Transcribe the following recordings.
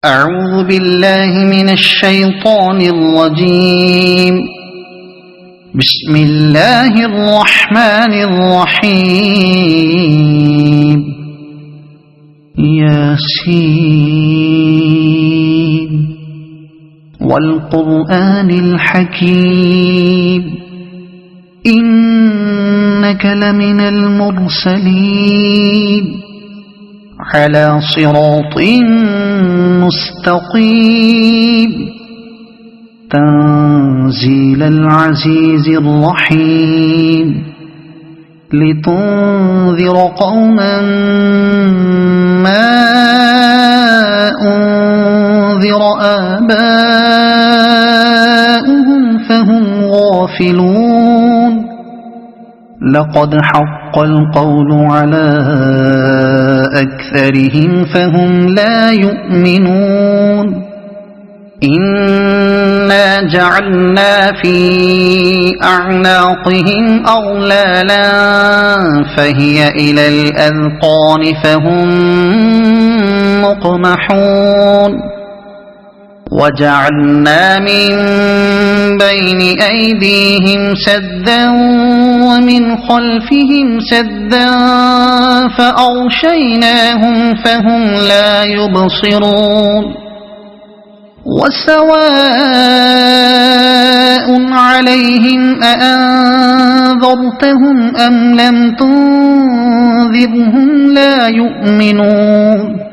أعوذ بالله من الشيطان الرجيم. بسم الله الرحمن الرحيم. ياسين والقرآن الحكيم إنك لمن المرسلين على صراط مستقيم تنزيل العزيز الرحيم لتنذر قوما ما أنذر آباؤهم فهم غافلون. لقد حق القول على أكثرهم فهم لا يؤمنون. إنا جعلنا في أعناقهم أغلالا فهي إلى الأذقان فهم مقمحون. وجعلنا من بين أيديهم سدا ومن خلفهم سدا فأغشيناهم فهم لا يبصرون. وسواء عليهم أأنذرتهم أم لم تنذرهم لا يؤمنون.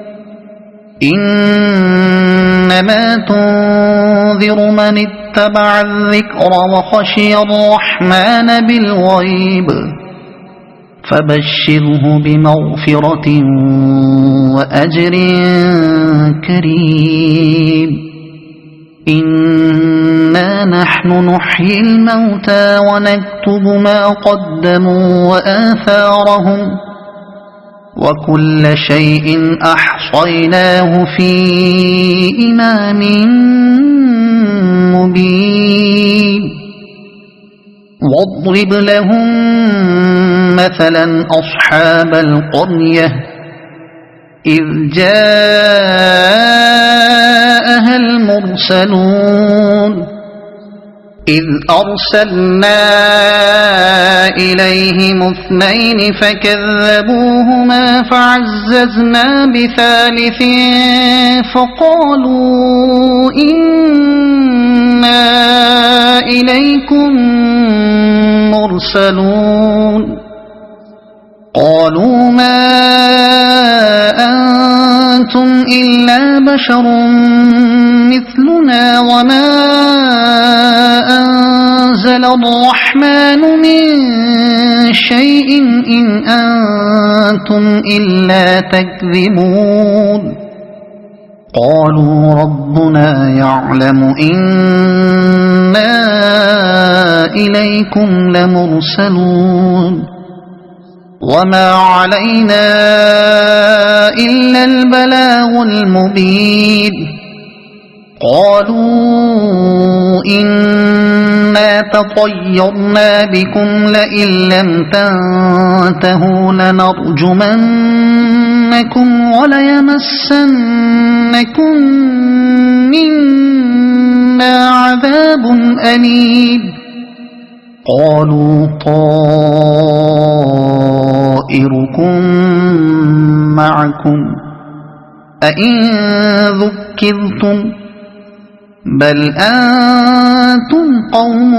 إنما تنذر من اتبع الذكر وخشي الرحمن بالغيب فبشره بمغفرة وأجر كريم. إنا نحن نحيي الموتى ونكتب ما قدموا وآثارهم وكل شيء أحصيناه في إمام مبين. واضرب لهم مثلا أصحاب القرية إذ جاءها المرسلون إذ أرسلنا إليهم اثنين فكذبوهما فعززنا بثالث فقالوا إنا إليكم مرسلون. قالوا ما أنتم إلا بشر مثلنا وما أنزل الرحمن من شيء إن أنتم إلا تكذبون. قالوا ربنا يعلم إنا إليكم لمرسلون وما علينا إلا البلاغ المبين. قالوا إنا تطيرنا بكم لئن لم تنتهوا لنرجمنكم وليمسنكم منا عذاب أليم. قالوا طائركم معكم أئن ذكرتم بل أنتم قوم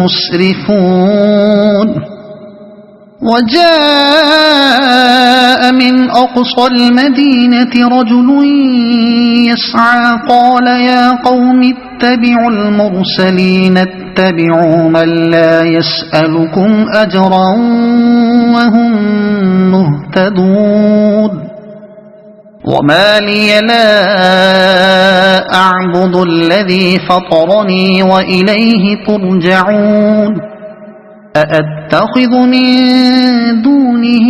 مسرفون. وجاء من أقصى المدينة رجل يسعى قال يا قوم اتبعوا المرسلين اتبعوا من لا يسألكم أجرا وهم مهتدون. وما لي لا أعبد الذي فطرني وإليه ترجعون. أأتخذ من دونه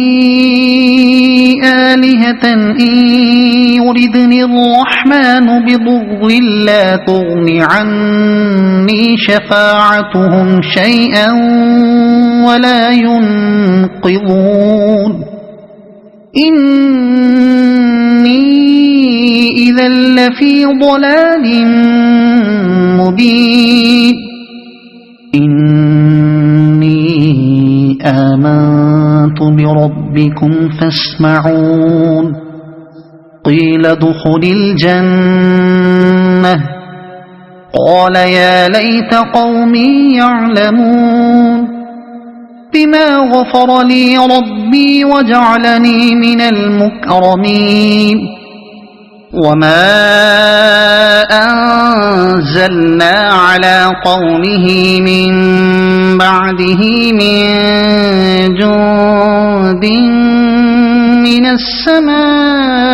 آلهة إن يردني الرحمن بضر لا تغن عني شفاعتهم شيئا ولا ينقذون. إن إني إذا لفي ضلال مبين إني آمنت بربكم فاسمعون قيل ادخل الجنة قال يا ليت قومي يعلمون بما غفر لي ربي وجعلني من المكرمين وما أنزلنا على قومه من بعده من جند من السماء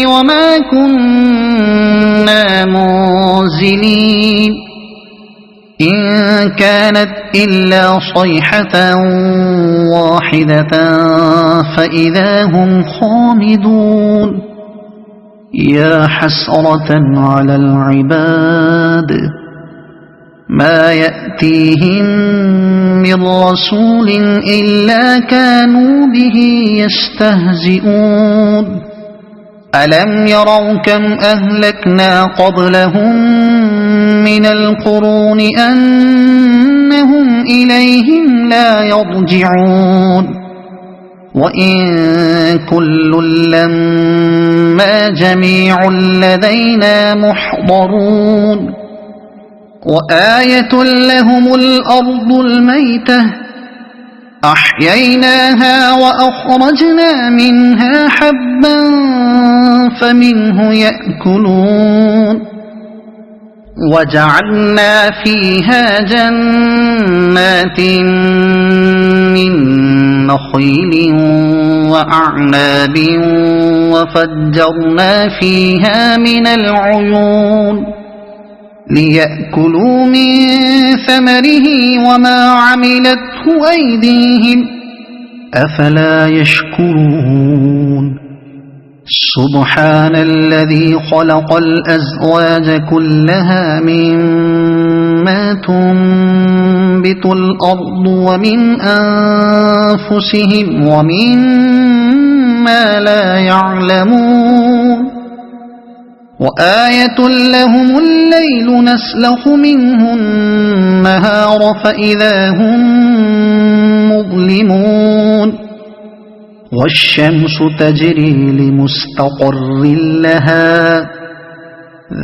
وما كنا منزلين إن كانت إلا صيحة واحدة فإذا هم خامدون يا حسرة على العباد ما يأتيهم من رسول إلا كانوا به يستهزئون ألم يروا كم أهلكنا قبلهم من القرون أنهم إليهم لا يرجعون وإن كل لما جميع لدينا محضرون وآية لهم الأرض الميتة أحييناها وأخرجنا منها حبا فمنه يأكلون وجعلنا فيها جنات من نخيل وأعناب وفجرنا فيها من العيون ليأكلوا من ثمره وما عملته أيديهم أفلا يشكرون سبحان الذي خلق الأزواج كلها مما تنبت الأرض ومن أنفسهم ومما لا يعلمون وآية لهم الليل نسلخ منه النهار فإذا هم مظلمون والشمس تجري لمستقر لها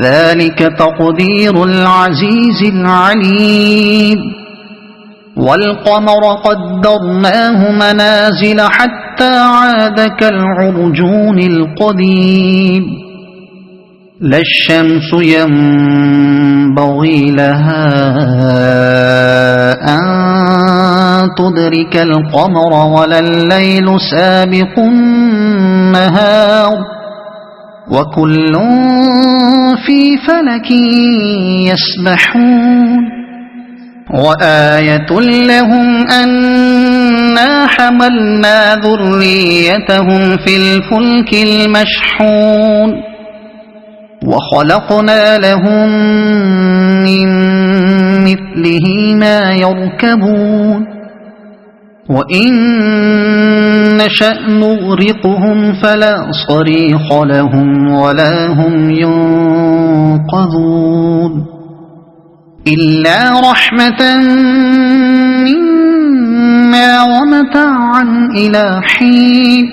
ذلك تقدير العزيز العليم والقمر قدرناه منازل حتى عاد كالعرجون القديم لا الشمس ينبغي لها أن تدرك القمر ولا الليل سابق النهار وكل في فلك يسبحون وآية لهم أنا حملنا ذريتهم في الفلك المشحون وخلقنا لهم من مثله ما يركبون وإن نشأ نغرقهم فلا صريخ لهم ولا هم ينقذون إلا رحمة منا ومتاعا إلى حين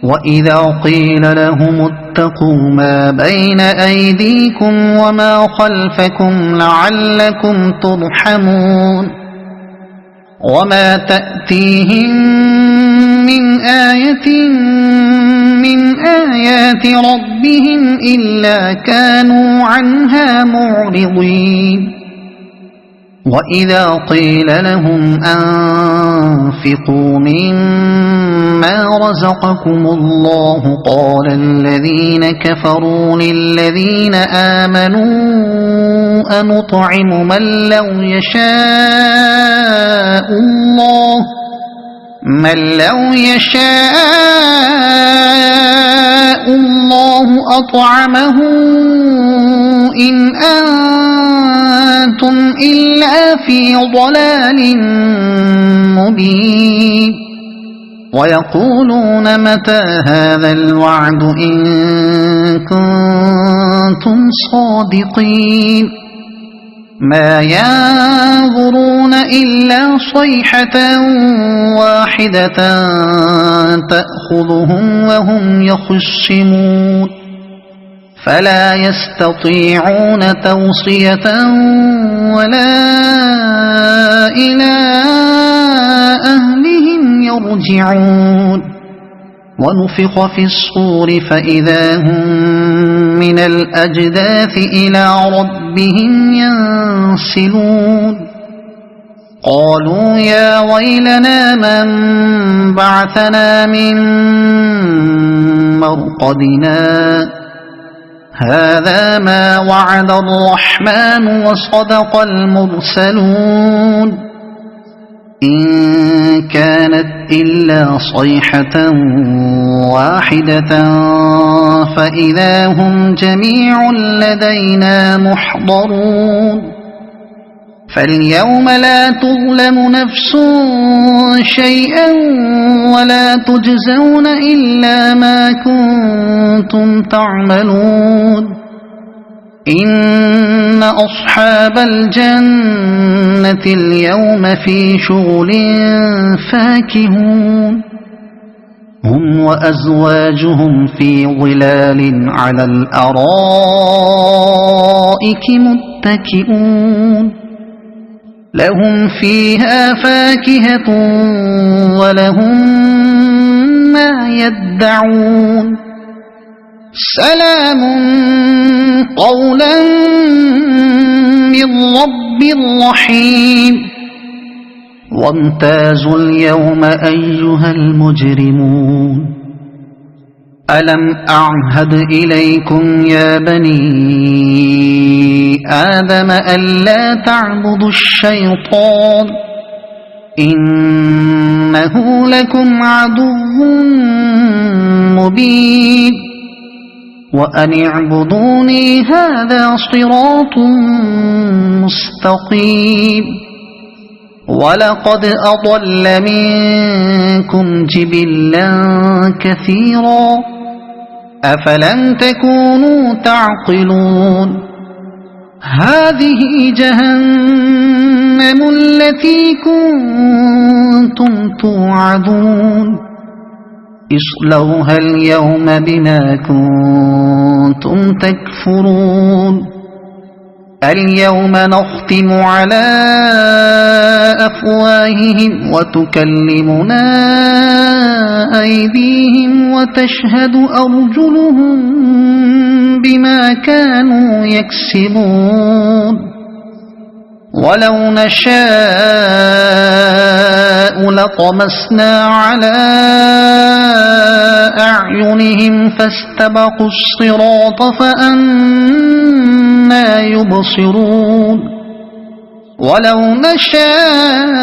وإذا قيل لهم اتقوا ما بين أيديكم وما خلفكم لعلكم ترحمون وما تأتيهم من آية من آيات ربهم إلا كانوا عنها معرضين وإذا قيل لهم أنفقوا مما رزقكم الله قال الذين كفروا للذين آمنوا أنطعم من لو يشاء الله أطعمه إن أنتم إلا في ضلال مبين ويقولون متى هذا الوعد إن كنتم صادقين ما ينظرون إلا صيحة واحدة تأخذهم وهم يخصمون فلا يستطيعون توصية ولا إلى أهلهم يرجعون ونفخ في الصور فإذا هم من الأجداث إلى ربهم ينسلون قالوا يا ويلنا من بعثنا من مرقدنا هذا ما وعد الرحمن وصدق المرسلون إن كانت إلا صيحة واحدة فإذا هم جميع لدينا محضرون فاليوم لا تظلم نفس شيئا ولا تجزون إلا ما كنتم تعملون إن أصحاب الجنة اليوم في شغل فاكهون هم وأزواجهم في ظلال على الأرائك متكئون لهم فيها فاكهة ولهم ما يدعون سلام قولا من رب رحيم وامتازوا اليوم أيها المجرمون ألم أعهد إليكم يا بني آدم ألا تعبدوا الشيطان إنه لكم عدو مبين وأن اعبدوني هذا صراط مستقيم ولقد أضل منكم جبلا كثيرا أفلم تكونوا تعقلون هذه جهنم التي كنتم توعدون اصلوها اليوم بما كنتم تكفرون اليوم نختم على أفواههم وتكلمنا أيديهم وتشهد أرجلهم بما كانوا يكسبون ولو نشاء لطمسنا على أعينهم فاستبقوا الصراط فأنى يبصرون ولو نشاء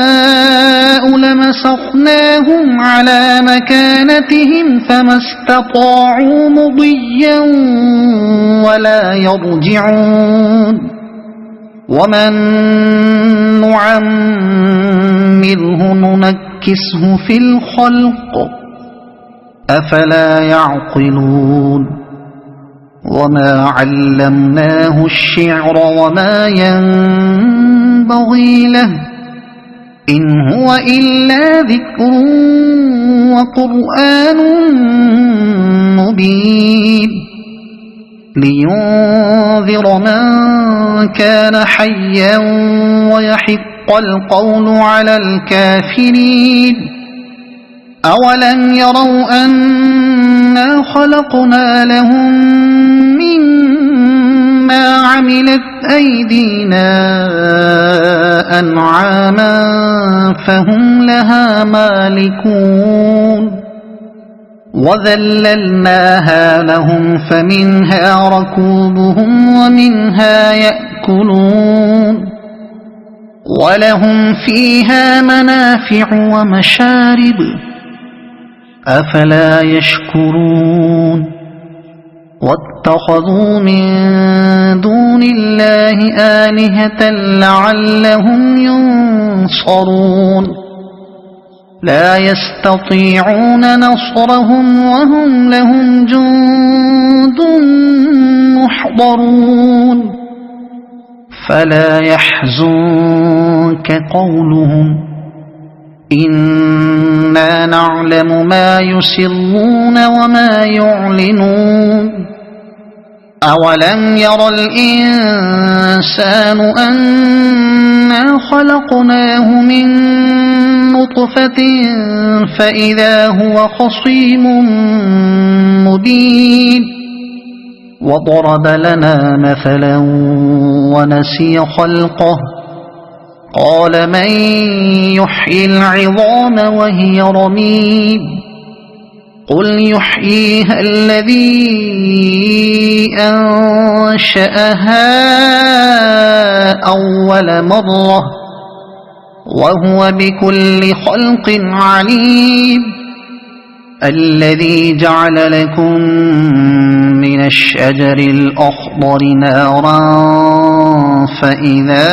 لمسخناهم على مكانتهم فما استطاعوا مضيا ولا يرجعون ومن نعمره ننكسه في الخلق أفلا يعقلون وما علمناه الشعر وما ينبغي له إن هو إلا ذكر وقرآن مبين لينذر من كان حيا ويحق القول على الكافرين أولم يروا أنا خلقنا لهم مما عملت أيدينا أنعاما فهم لها مالكون وذللناها لهم فمنها ركوبهم ومنها يأكلون ولهم فيها منافع ومشارب أفلا يشكرون واتخذوا من دون الله آلهة لعلهم ينصرون لا يستطيعون نصرهم وهم لهم جند محضرون فلا يحزنك قولهم إنا نعلم ما يسرون وما يعلنون أولم ير الإنسان أنا خلقناه من نطفة فإذا هو خصيم مبين وضرب لنا مثلا ونسي خلقه قال من يحيي العظام وهي رميم قل يحييها الذي أنشأها أول مرة وهو بكل خلق عليم الذي جعل لكم من الشجر الأخضر نارا فإذا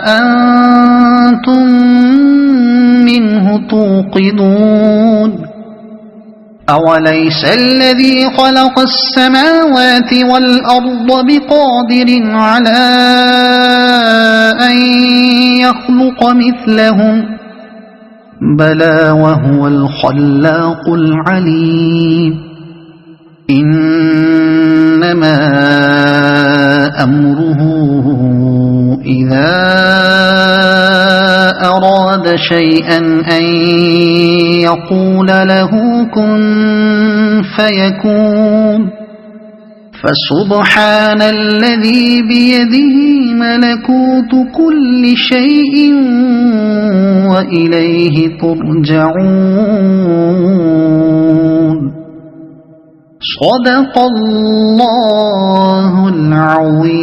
أنتم منه توقدون أوليس الذي خلق السماوات والأرض بقادر على أن يخلق مثلهم بلى وهو الخلاق العليم إنما أمره إذا أراد شيئا أن يقول له كن فيكون فسبحان الذي بيده ملكوت كل شيء وإليه ترجعون صدق الله العظيم.